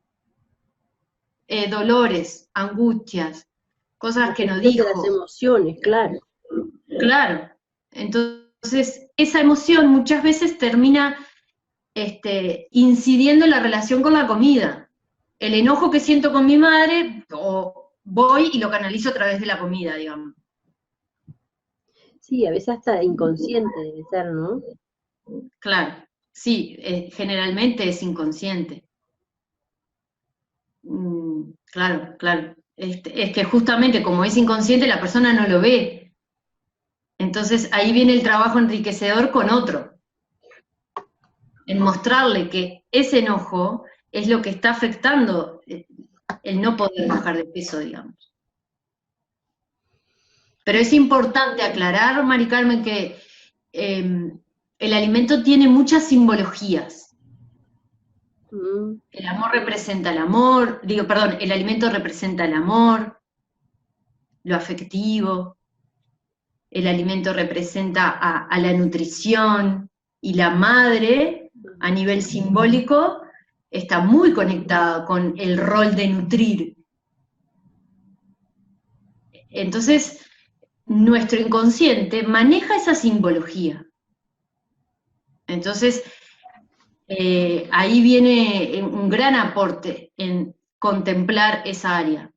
Dolores, angustias, cosas que no dijo. De las emociones, claro. Claro. Entonces, esa emoción muchas veces termina incidiendo en la relación con la comida. El enojo que siento con mi madre, o voy y lo canalizo a través de la comida, digamos. Sí, a veces hasta inconsciente debe ser, ¿no? Claro, sí, generalmente es inconsciente. Claro, claro. Es que justamente como es inconsciente, la persona no lo ve. Entonces ahí viene el trabajo enriquecedor con otro. En mostrarle que ese enojo es lo que está afectando el no poder bajar de peso, digamos. Pero es importante aclarar, Mari Carmen, que el alimento tiene muchas simbologías. El amor representa el amor, el alimento representa el amor, lo afectivo, el alimento representa a la nutrición, y la madre, a nivel simbólico, está muy conectada con el rol de nutrir. Entonces, nuestro inconsciente maneja esa simbología. Entonces, ahí viene un gran aporte en contemplar esa área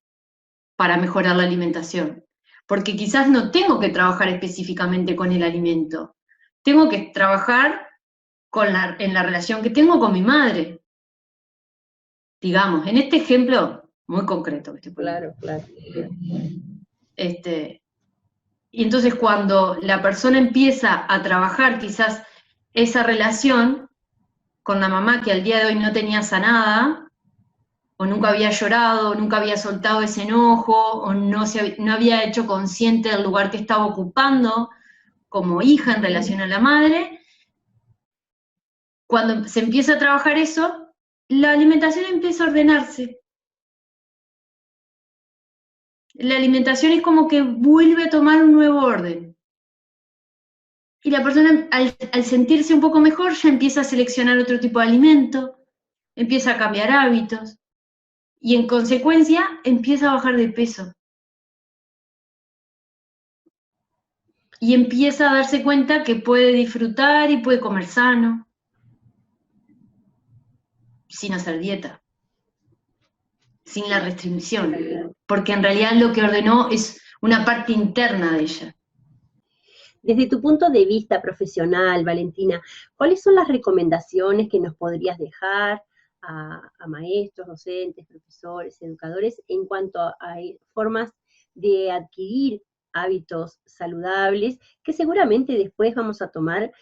para mejorar la alimentación. Porque quizás no tengo que trabajar específicamente con el alimento, tengo que trabajar en la relación que tengo con mi madre. Digamos, en este ejemplo muy concreto que estoy poniendo. Claro. Y entonces cuando la persona empieza a trabajar quizás esa relación con la mamá que al día de hoy no tenía sanada, o nunca había llorado, o nunca había soltado ese enojo, o no había hecho consciente del lugar que estaba ocupando como hija en relación a la madre, cuando se empieza a trabajar eso, la alimentación empieza a ordenarse. La alimentación es como que vuelve a tomar un nuevo orden. Y la persona, al sentirse un poco mejor, ya empieza a seleccionar otro tipo de alimento, empieza a cambiar hábitos, y en consecuencia empieza a bajar de peso. Y empieza a darse cuenta que puede disfrutar y puede comer sano, sin hacer dieta, sin la restricción, porque en realidad lo que ordenó es una parte interna de ella. Desde tu punto de vista profesional, Valentina, ¿cuáles son las recomendaciones que nos podrías dejar a maestros, docentes, profesores, educadores en cuanto a formas de adquirir hábitos saludables que seguramente después vamos a tomar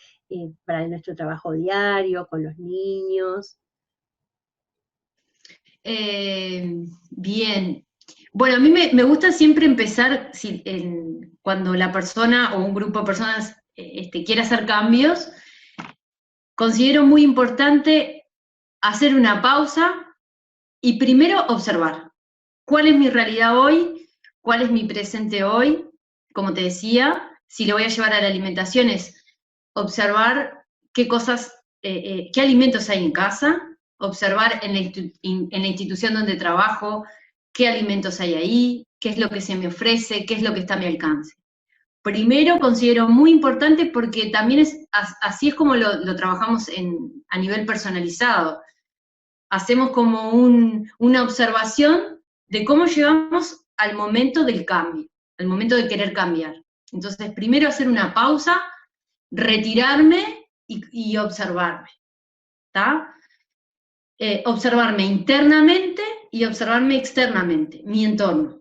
para nuestro trabajo diario, con los niños? Bien. Bueno, a mí me gusta siempre empezar cuando la persona o un grupo de personas quiere hacer cambios. Considero muy importante hacer una pausa y primero observar cuál es mi realidad hoy, cuál es mi presente hoy. Como te decía, si lo voy a llevar a la alimentación es observar qué cosas, qué alimentos hay en casa, observar en la institución donde trabajo, qué alimentos hay ahí, qué es lo que se me ofrece, qué es lo que está a mi alcance. Primero considero muy importante porque también así es como lo trabajamos a nivel personalizado. Hacemos como una observación de cómo llegamos al momento del cambio, al momento de querer cambiar. Entonces, primero hacer una pausa, retirarme y observarme, ¿está? Observarme internamente y observarme externamente, mi entorno.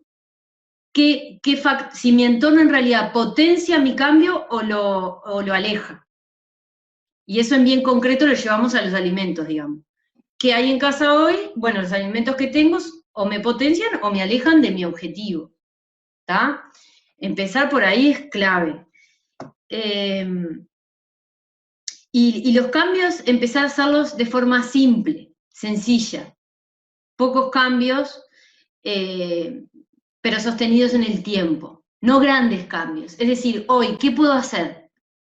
Si mi entorno en realidad potencia mi cambio o lo aleja. Y eso en bien concreto lo llevamos a los alimentos, digamos. ¿Qué hay en casa hoy? Bueno, los alimentos que tengo o me potencian o me alejan de mi objetivo, ¿está? Empezar por ahí es clave. Y los cambios, empezar a hacerlos de forma simple, sencilla. Pocos cambios, pero sostenidos en el tiempo. No grandes cambios. Es decir, hoy, ¿qué puedo hacer?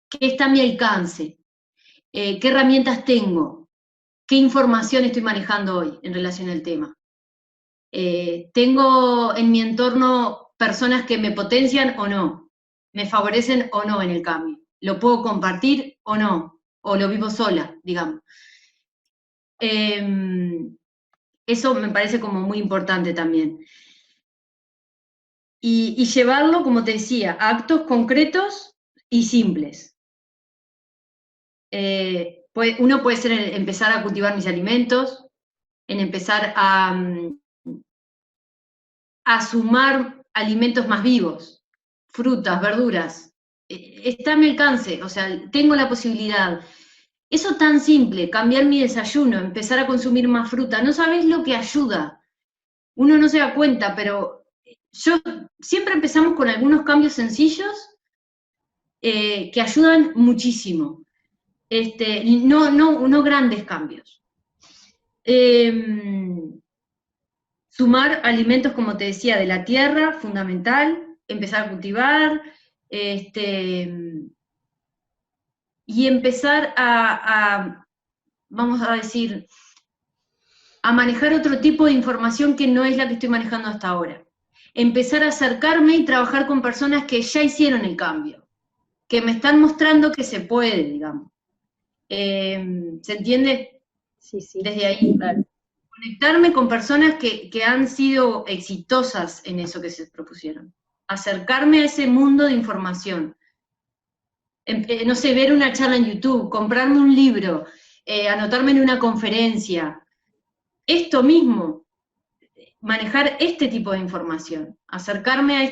¿Qué está a mi alcance? ¿Qué herramientas tengo? ¿Qué información estoy manejando hoy en relación al tema? ¿Tengo en mi entorno personas que me potencian o no? ¿Me favorecen o no en el cambio? ¿Lo puedo compartir o no? ¿O lo vivo sola, digamos? Eso me parece como muy importante también. Y llevarlo, como te decía, a actos concretos y simples. Uno puede ser empezar a cultivar mis alimentos, en empezar a sumar alimentos más vivos, frutas, verduras. Está a mi alcance, o sea, tengo la posibilidad. Eso tan simple, cambiar mi desayuno, empezar a consumir más fruta, no sabés lo que ayuda. Uno no se da cuenta, pero siempre empezamos con algunos cambios sencillos que ayudan muchísimo. No grandes cambios. Sumar alimentos, como te decía, de la tierra, fundamental, empezar a cultivar, y empezar vamos a decir, a manejar otro tipo de información que no es la que estoy manejando hasta ahora. Empezar a acercarme y trabajar con personas que ya hicieron el cambio, que me están mostrando que se puede, digamos. ¿Se entiende? Sí, sí. Desde ahí. Claro. Conectarme con personas que han sido exitosas en eso que se propusieron. Acercarme a ese mundo de información. No sé, ver una charla en YouTube, comprarme un libro, anotarme en una conferencia. Esto mismo, manejar este tipo de información, acercarme a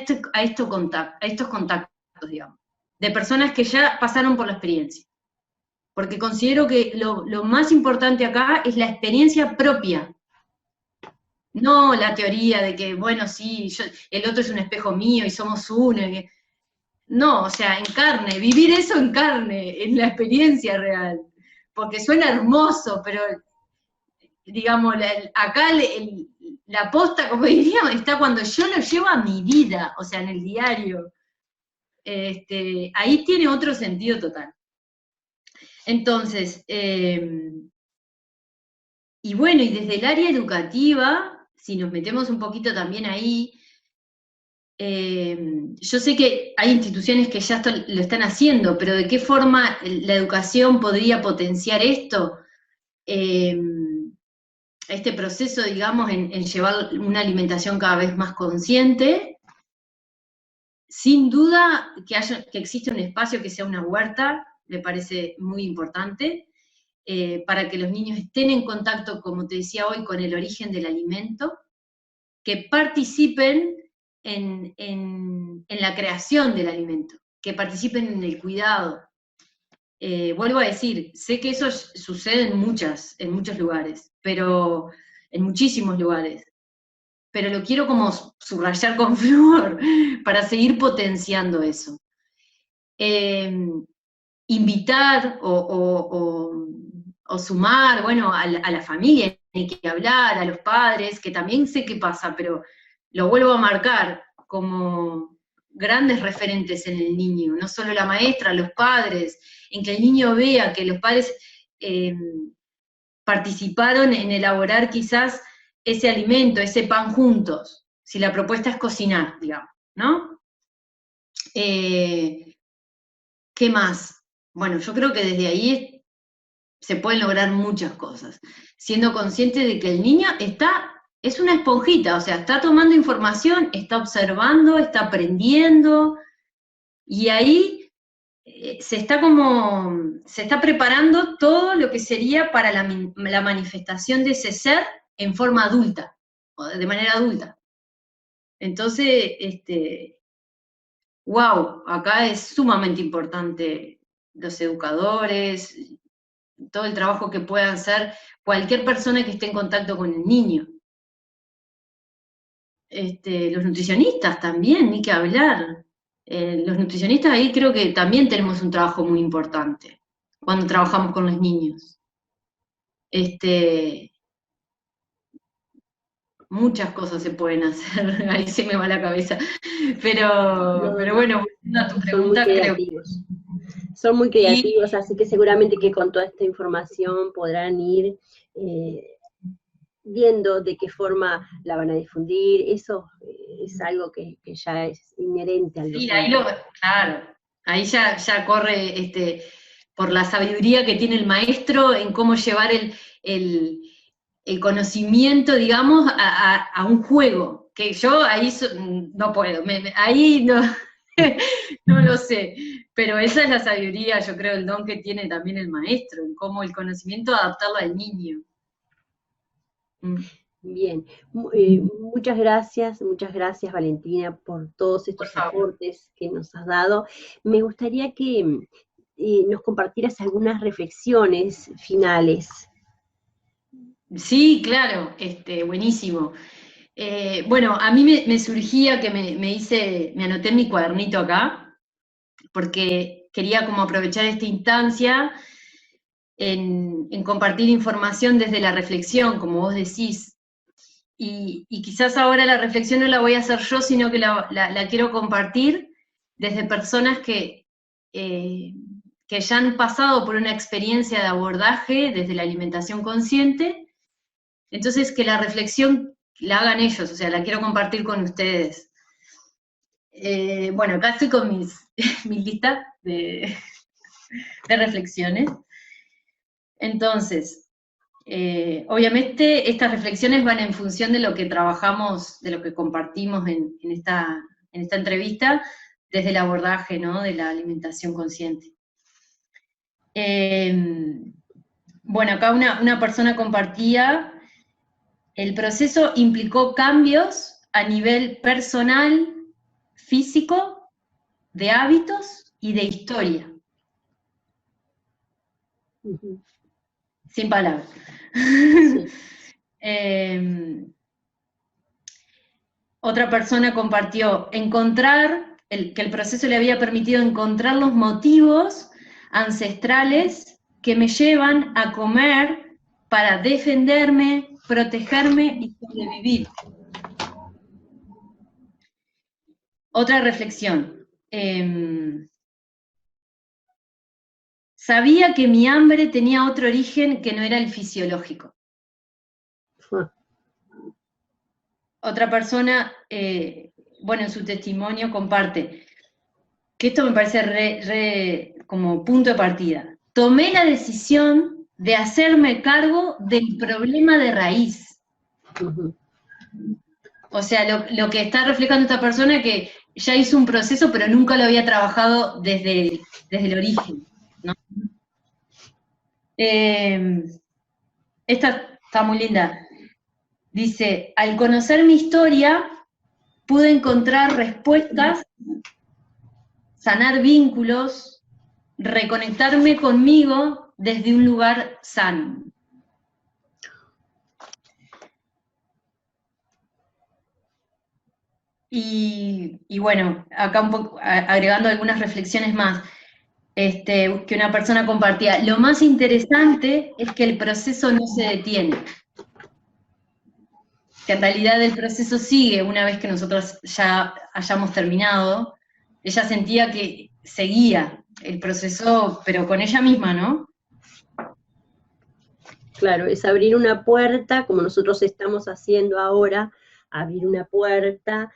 estos contactos, digamos, de personas que ya pasaron por la experiencia. Porque considero que lo más importante acá es la experiencia propia, no la teoría de que, bueno, sí, el otro es un espejo mío y somos uno. No, o sea, en carne, vivir eso en carne, en la experiencia real. Porque suena hermoso, pero, digamos, acá la posta, como diríamos, está cuando yo lo llevo a mi vida, o sea, en el diario. Ahí tiene otro sentido total. Entonces, y bueno, y desde el área educativa, si nos metemos un poquito también ahí, yo sé que hay instituciones que ya lo están haciendo, pero ¿de qué forma la educación podría potenciar esto? Este proceso, digamos, en llevar una alimentación cada vez más consciente. Sin duda que existe un espacio que sea una huerta, me parece muy importante, para que los niños estén en contacto, como te decía hoy, con el origen del alimento, que participen en la creación del alimento, que participen en el cuidado. Vuelvo a decir, sé que eso sucede en muchos lugares, pero en muchísimos lugares, pero lo quiero como subrayar con flúor para seguir potenciando eso. Invitar o sumar, bueno, a la familia, hay que hablar, a los padres, que también sé qué pasa, pero lo vuelvo a marcar como grandes referentes en el niño, no solo la maestra, los padres, en que el niño vea que los padres participaron en elaborar quizás ese alimento, ese pan juntos, si la propuesta es cocinar, digamos, ¿no? ¿Qué más? Bueno, yo creo que desde ahí se pueden lograr muchas cosas, siendo consciente de que el niño es una esponjita, o sea, está tomando información, está observando, está aprendiendo, y ahí se está preparando todo lo que sería para la manifestación de ese ser en forma adulta, o de manera adulta. Entonces, wow, acá es sumamente importante los educadores, todo el trabajo que puedan hacer cualquier persona que esté en contacto con el niño. Los nutricionistas también, ni que hablar. Los nutricionistas ahí creo que también tenemos un trabajo muy importante cuando trabajamos con los niños. Muchas cosas se pueden hacer, ahí se me va la cabeza. Pero bueno, volviendo a tu pregunta, creo que... Son muy creativos, así que seguramente que con toda esta información podrán ir viendo de qué forma la van a difundir. Eso es algo que ya es inherente al docente. Sí, claro, ahí ya corre por la sabiduría que tiene el maestro en cómo llevar el conocimiento, digamos, a un juego, que yo ahí no puedo, ahí no, no lo sé, pero esa es la sabiduría, yo creo, el don que tiene también el maestro, en cómo el conocimiento adaptarlo al niño. Bien, muchas gracias Valentina por todos estos aportes que nos has dado. Me gustaría que nos compartieras algunas reflexiones finales. Sí, claro, buenísimo. Bueno, a mí me surgía que me anoté en mi cuadernito acá, porque quería como aprovechar esta instancia en compartir información desde la reflexión, como vos decís. Y quizás ahora la reflexión no la voy a hacer yo, sino que la quiero compartir desde personas que ya han pasado por una experiencia de abordaje desde la alimentación consciente. Entonces, que la reflexión la hagan ellos, o sea, la quiero compartir con ustedes. Bueno, acá estoy con mi lista de reflexiones. Entonces, obviamente estas reflexiones van en función de lo que trabajamos, de lo que compartimos en esta entrevista, desde el abordaje, ¿no?, de la alimentación consciente. Bueno, acá una persona compartía: el proceso implicó cambios a nivel personal, físico, de hábitos y de historia. Sin palabras. Sí. Otra persona compartió que el proceso le había permitido encontrar los motivos ancestrales que me llevan a comer para defenderme, protegerme y sobrevivir. Otra reflexión. Sabía que mi hambre tenía otro origen que no era el fisiológico. Otra persona, bueno, en su testimonio comparte, que esto me parece como punto de partida. Tomé la decisión de hacerme cargo del problema de raíz. O sea, lo que está reflejando esta persona es que ya hizo un proceso, pero nunca lo había trabajado desde el origen, ¿no? Esta está muy linda. Dice: al conocer mi historia, pude encontrar respuestas, sanar vínculos, reconectarme conmigo desde un lugar sano. Y bueno, acá un poco, agregando algunas reflexiones más, que una persona compartía: lo más interesante es que el proceso no se detiene, que en realidad el proceso sigue una vez que nosotros ya hayamos terminado. Ella sentía que seguía el proceso, pero con ella misma, ¿no? Claro, es abrir una puerta, como nosotros estamos haciendo ahora, abrir una puerta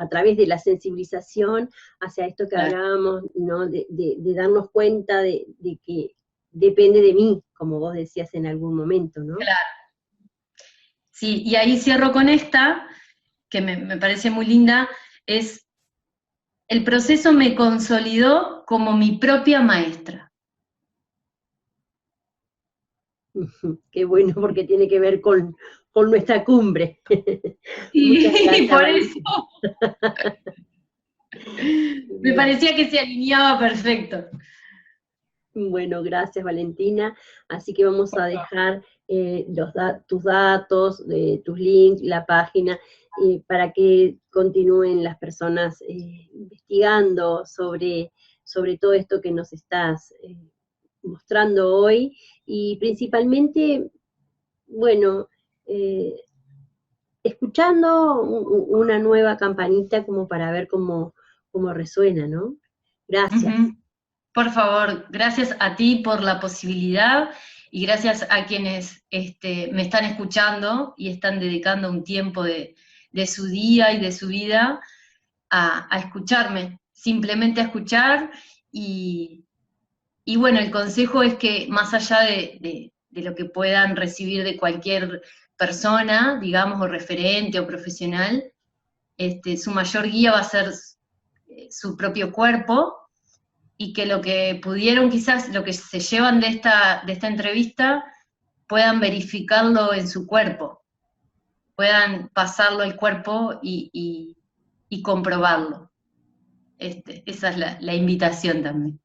a través de la sensibilización, hacia esto que hablábamos, ¿no?, de darnos cuenta de que depende de mí, como vos decías en algún momento, ¿no? Claro. Sí, y ahí cierro con esta, que me parece muy linda, es: el proceso me consolidó como mi propia maestra. Qué bueno, porque tiene que ver con nuestra cumbre. Sí, por eso. Me parecía que se alineaba perfecto. Bueno, gracias Valentina. Así que vamos a dejar tus datos, tus links, la página, para que continúen las personas investigando sobre todo esto que nos estás mostrando hoy, y principalmente, bueno, escuchando una nueva campanita como para ver cómo resuena, ¿no? Gracias. Por favor, gracias a ti por la posibilidad, y gracias a quienes me están escuchando y están dedicando un tiempo de su día y de su vida a escucharme, simplemente a escuchar. Y bueno, el consejo es que, más allá de lo que puedan recibir de cualquier persona, digamos, o referente o profesional, su mayor guía va a ser su propio cuerpo, y que lo que pudieron, quizás, lo que se llevan de esta entrevista, puedan verificarlo en su cuerpo, puedan pasarlo al cuerpo y comprobarlo. Esa es la invitación también.